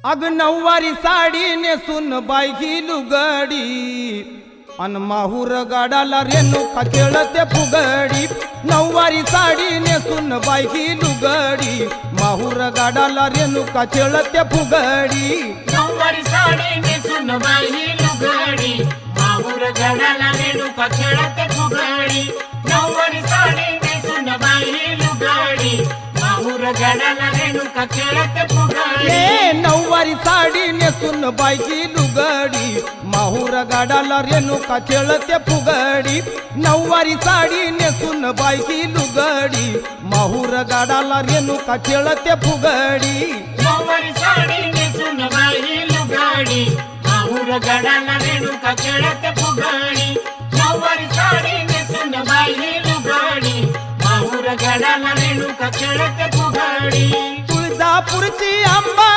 अग नऊवारी साडी नेसून बाई ही लुगडी अन माहूर गाडाला रेणुका खेळते फुगडी। नऊवारी साडी नेसून बाई ही लुगडी माहूर गाडाला रेणुका खेळते फुगडी। नऊवारी साडी नेसून बाई ही लुगडी माहूर गाडाला रेणुका खेळते फुगडी। नऊवारी साडी नेसून बाई ही लुगडी माहूर गाडाला रेणुका खेळते फुगडी। नऊवारी साडी नेसून बाई ही लुगडी माहूर गाडाला रेणुका खेळते फुगडी। नऊवारी साडी नेसून बाई ही लुगडी माहूर गाडाला रेणुका खेळते फुगडी। नऊवारी साडी नेसून बाई ही लुगडी माहूर गाडाला रेणुका खेळते फुगडी। नऊवारी साडी नेसून बाई ही लुगडी माहूर गाडाला रेणुका खेळते फुगडी। तुळजापूरची अंबा